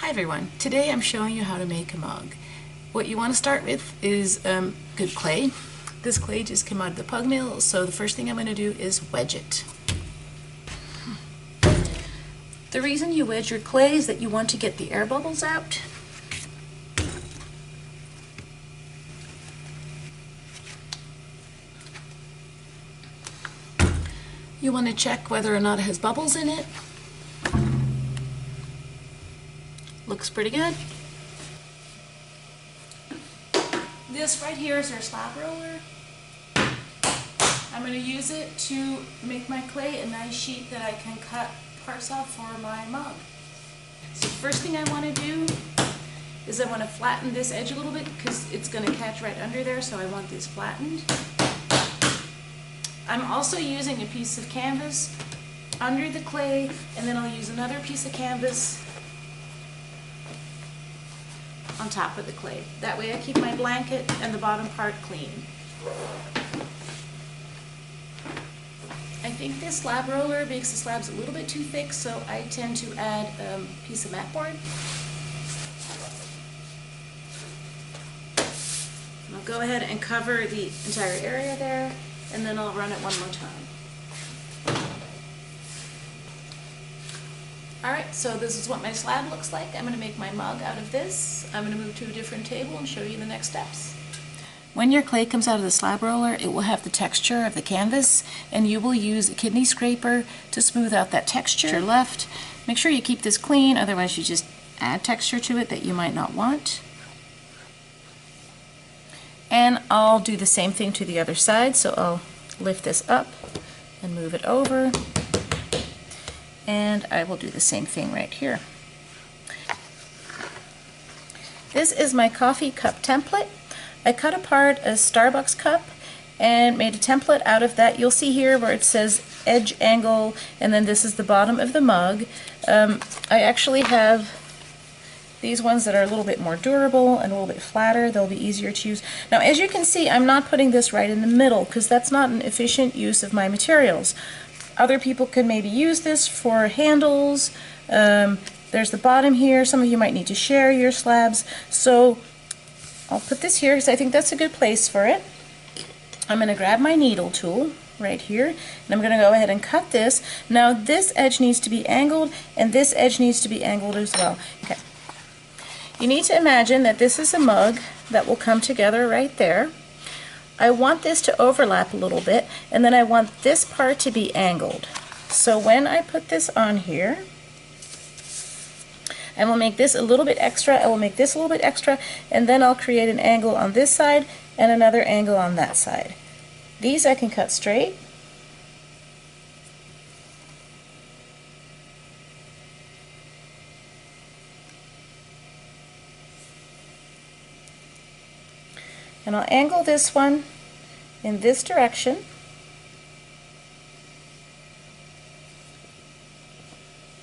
Hi everyone, today I'm showing you how to make a mug. What you want to start with is good clay. This clay just came out of the pug mill, so the first thing I'm going to do is wedge it. The reason you wedge your clay is that you want to get the air bubbles out. You want to check whether or not it has bubbles in it. Looks pretty good. This right here is our slab roller. I'm going to use it to make my clay a nice sheet that I can cut parts off for my mug. So the first thing I want to do is I want to flatten this edge a little bit because it's going to catch right under there, so I want this flattened. I'm also using a piece of canvas under the clay, and then I'll use another piece of canvas on top of the clay. That way I keep my blanket and the bottom part clean. I think this slab roller makes the slabs a little bit too thick, so I tend to add a piece of mat board. I'll go ahead and cover the entire area there, and then I'll run it one more time. Alright, so this is what my slab looks like. I'm going to make my mug out of this. I'm going to move to a different table and show you the next steps. When your clay comes out of the slab roller, it will have the texture of the canvas, and you will use a kidney scraper to smooth out that texture left. Make sure you keep this clean, otherwise you just add texture to it that you might not want. And I'll do the same thing to the other side, so I'll lift this up and move it over. And I will do the same thing right here. This is my coffee cup template. I cut apart a Starbucks cup and made a template out of that. You'll see here where it says edge angle, and then this is the bottom of the mug. I actually have these ones that are a little bit more durable and a little bit flatter. They'll be easier to use. Now, as you can see, I'm not putting this right in the middle because that's not an efficient use of my materials. Other people could maybe use this for handles. There's the bottom here. Some of you might need to share your slabs. So I'll put this here because I think that's a good place for it. I'm going to grab my needle tool right here, and I'm going to go ahead and cut this. Now this edge needs to be angled, and this edge needs to be angled as well. Okay. You need to imagine that this is a mug that will come together right there. I want this to overlap a little bit, and then I want this part to be angled. So when I put this on here, I will make this a little bit extra, I will make this a little bit extra, and then I'll create an angle on this side and another angle on that side. These I can cut straight. And I'll angle this one in this direction.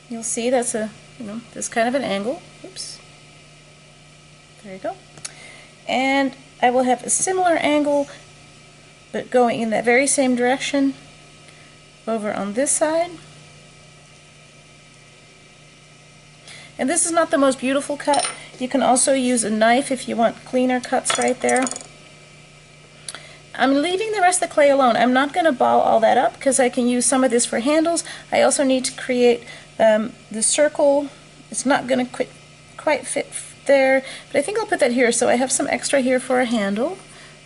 You'll see that's a, this kind of an angle. Oops. There you go. And I will have a similar angle, but going in that very same direction over on this side. And this is not the most beautiful cut. You can also use a knife if you want cleaner cuts right there. I'm leaving the rest of the clay alone. I'm not going to ball all that up because I can use some of this for handles. I also need to create the circle. It's not going to quite fit there, but I think I'll put that here. So I have some extra here for a handle.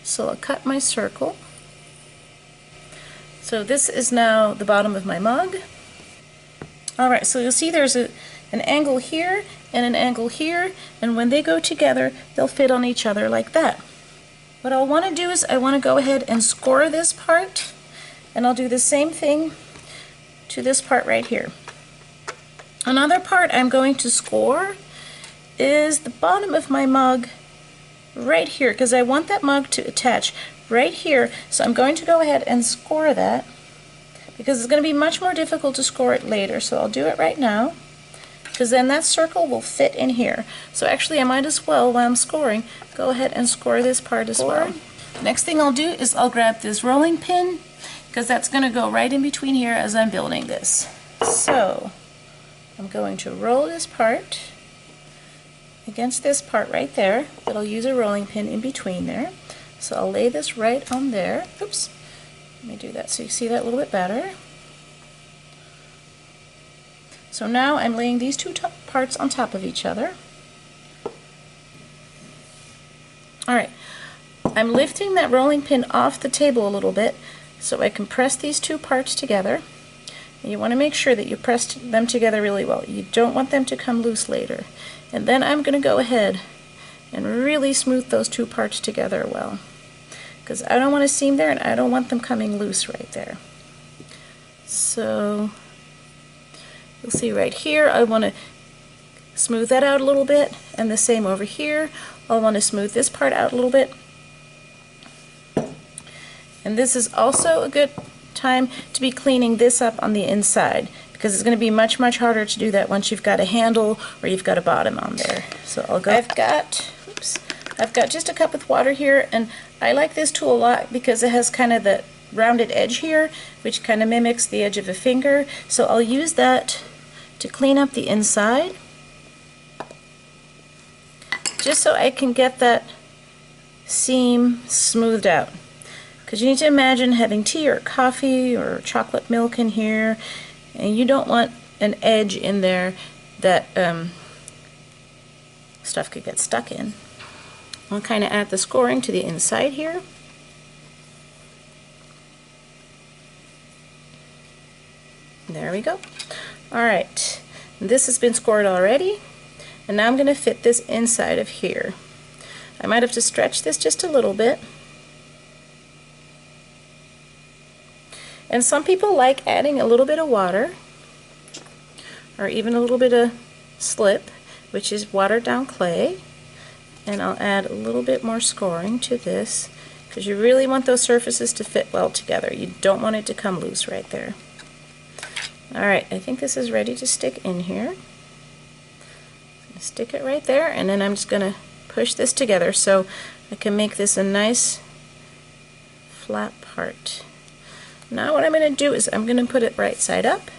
So I'll cut my circle. So this is now the bottom of my mug. Alright, so you'll see there's an angle here and an angle here, and when they go together, they'll fit on each other like that. What I'll want to do is I want to go ahead and score this part, and I'll do the same thing to this part right here. Another part I'm going to score is the bottom of my mug right here, because I want that mug to attach right here. So I'm going to go ahead and score that because it's going to be much more difficult to score it later. So I'll do it right now, because then that circle will fit in here. So actually I might as well, while I'm scoring, go ahead and score this part as well. Next thing I'll do is I'll grab this rolling pin, because that's going to go right in between here as I'm building this. So I'm going to roll this part against this part right there, but I'll use a rolling pin in between there. So I'll lay this right on there. Oops, let me do that so you see that a little bit better. So now I'm laying these two parts on top of each other. Alright, I'm lifting that rolling pin off the table a little bit so I can press these two parts together. And you want to make sure that you press them together really well. You don't want them to come loose later. And then I'm going to go ahead and really smooth those two parts together well, because I don't want a seam there and I don't want them coming loose right there. So you'll see right here I want to smooth that out a little bit, and the same over here. I'll want to smooth this part out a little bit. And this is also a good time to be cleaning this up on the inside, because it's going to be much harder to do that once you've got a handle or you've got a bottom on there. So I'll go. I've got just a cup with water here, and I like this tool a lot because it has kind of the rounded edge here, which kind of mimics the edge of a finger. So I'll use that to clean up the inside, just so I can get that seam smoothed out. Because you need to imagine having tea or coffee or chocolate milk in here, and you don't want an edge in there that stuff could get stuck in. I'll kind of add the scoring to the inside here. There we go. Alright, this has been scored already, and now I'm going to fit this inside of here. I might have to stretch this just a little bit. And some people like adding a little bit of water, or even a little bit of slip, which is watered down clay. And I'll add a little bit more scoring to this, because you really want those surfaces to fit well together. You don't want it to come loose right there. Alright, I think this is ready to stick in here. Stick it right there, and then I'm just going to push this together so I can make this a nice flat part. Now what I'm going to do is I'm going to put it right side up,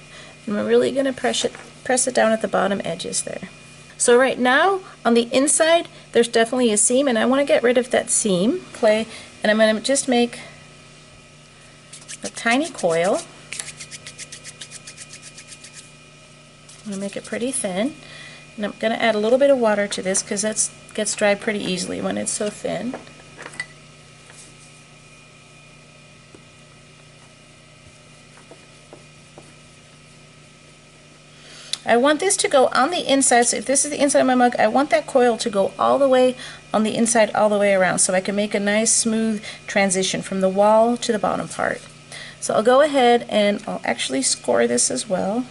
and we're really going to press it down at the bottom edges there. So right now on the inside there's definitely a seam, and I want to get rid of that seam clay, and I'm going to just make a tiny coil. I'm going to make it pretty thin, and I'm going to add a little bit of water to this because that gets dried pretty easily when it's so thin. I want this to go on the inside, so if this is the inside of my mug, I want that coil to go all the way on the inside, all the way around, so I can make a nice smooth transition from the wall to the bottom part. So I'll go ahead and I'll actually score this as well.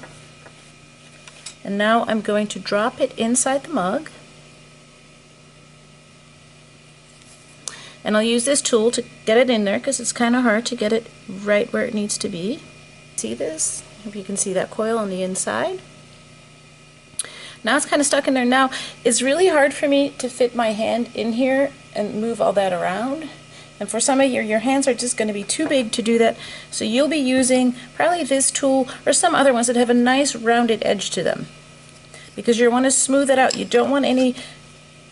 And now I'm going to drop it inside the mug. And I'll use this tool to get it in there because it's kind of hard to get it right where it needs to be. See this? Hope you can see that coil on the inside. Now it's kind of stuck in there. Now it's really hard for me to fit my hand in here and move all that around. And for some of your hands are just going to be too big to do that. So you'll be using probably this tool or some other ones that have a nice rounded edge to them, because you want to smooth it out. You don't want any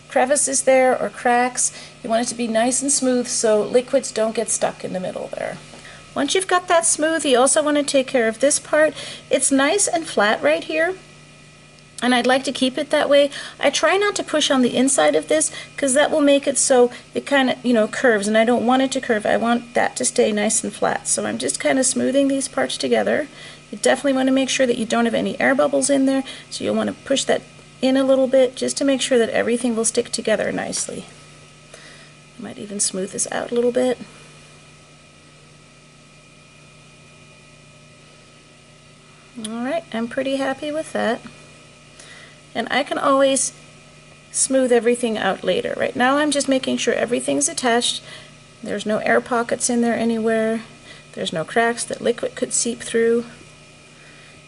crevices there or cracks. You want it to be nice and smooth so liquids don't get stuck in the middle there. Once you've got that smooth, you also want to take care of this part. It's nice and flat right here, and I'd like to keep it that way. I try not to push on the inside of this because that will make it so it kind of, curves, and I don't want it to curve. I want that to stay nice and flat. So I'm just kind of smoothing these parts together. You definitely want to make sure that you don't have any air bubbles in there, so you'll want to push that in a little bit just to make sure that everything will stick together nicely. I might even smooth this out a little bit. Alright, I'm pretty happy with that. And I can always smooth everything out later. Right now I'm just making sure everything's attached. There's no air pockets in there anywhere. There's no cracks that liquid could seep through.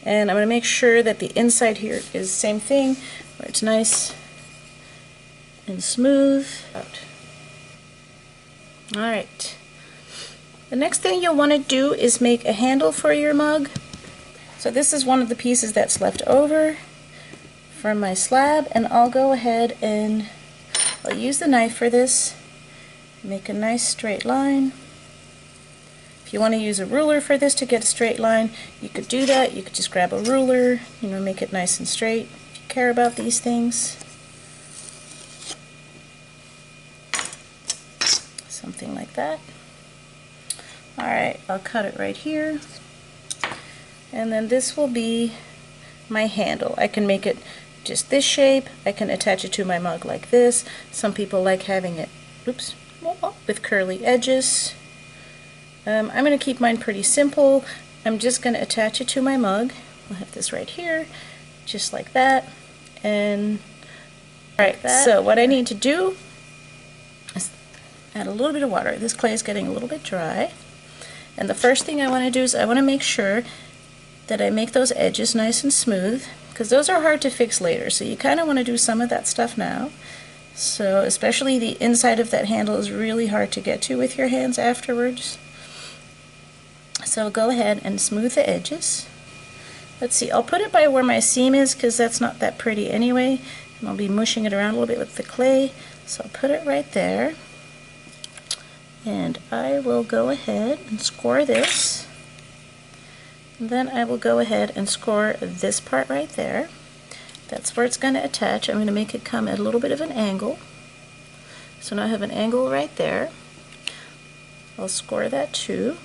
And I'm going to make sure that the inside here is the same thing, where it's nice and smooth. Alright. The next thing you'll want to do is make a handle for your mug. So this is one of the pieces that's left over from my slab, and I'll go ahead and I'll use the knife for this. Make a nice straight line. If you want to use a ruler for this to get a straight line, you could do that. You could just grab a ruler, you know, make it nice and straight if you care about these things. Something like that. Alright, I'll cut it right here. And then this will be my handle. I can make it just this shape. I can attach it to my mug like this. Some people like having it, oops, with curly edges. I'm going to keep mine pretty simple. I'm just going to attach it to my mug. I'll have this right here, just like that. And alright, so what I need to do is add a little bit of water. This clay is getting a little bit dry. And the first thing I want to do is I want to make sure that I make those edges nice and smooth, because those are hard to fix later. So you kind of want to do some of that stuff now. So especially the inside of that handle is really hard to get to with your hands afterwards. So go ahead and smooth the edges. Let's see, I'll put it by where my seam is because that's not that pretty anyway. And I'll be mushing it around a little bit with the clay. So I'll put it right there. And I will go ahead and score this. And then I will go ahead and score this part right there. That's where it's going to attach. I'm going to make it come at a little bit of an angle. So now I have an angle right there. I'll score that too.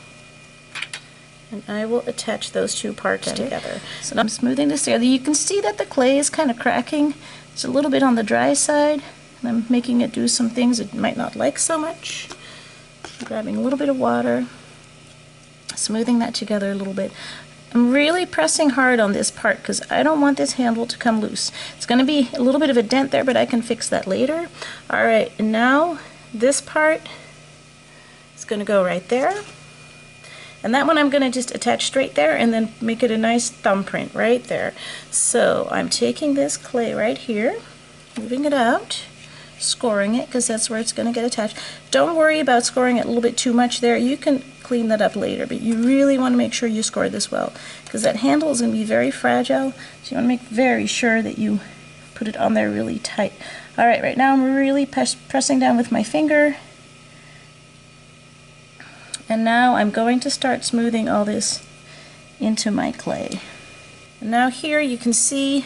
And I will attach those two parts together. So now I'm smoothing this together. You can see that the clay is kind of cracking. It's a little bit on the dry side. And I'm making it do some things it might not like so much. I'm grabbing a little bit of water, smoothing that together a little bit. I'm really pressing hard on this part because I don't want this handle to come loose. It's going to be a little bit of a dent there, but I can fix that later. Alright, and now this part is going to go right there. And that one I'm going to just attach straight there and then make it a nice thumbprint right there. So I'm taking this clay right here, moving it out, scoring it because that's where it's going to get attached. Don't worry about scoring it a little bit too much there. You can clean that up later, but you really want to make sure you score this well because that handle is going to be very fragile, so you want to make very sure that you put it on there really tight. Alright, right now I'm really pressing down with my finger, and now I'm going to start smoothing all this into my clay. And now here you can see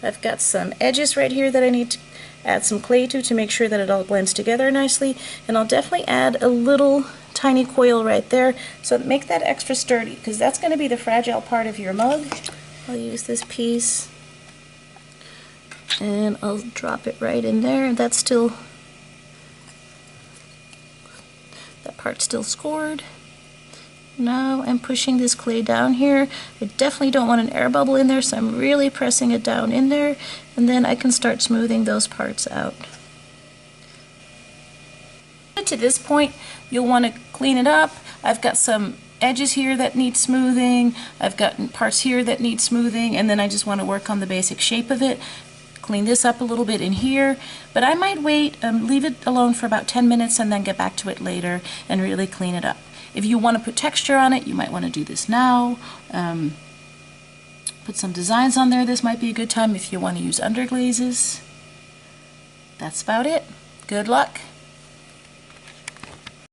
I've got some edges right here that I need to add some clay to make sure that it all blends together nicely, and I'll definitely add a little tiny coil right there so make that extra sturdy because that's going to be the fragile part of your mug. I'll use this piece and I'll drop it right in there. That's still, that part's still scored. Now I'm pushing this clay down here. I definitely don't want an air bubble in there, so I'm really pressing it down in there, and then I can start smoothing those parts out. To this point, you'll want to clean it up. I've got some edges here that need smoothing. I've got parts here that need smoothing, and then I just want to work on the basic shape of it. Clean this up a little bit in here, but I might wait, leave it alone for about 10 minutes and then get back to it later and really clean it up. If you want to put texture on it, you might want to do this now. Put some designs on there. This might be a good time if you want to use underglazes. That's about it. Good luck.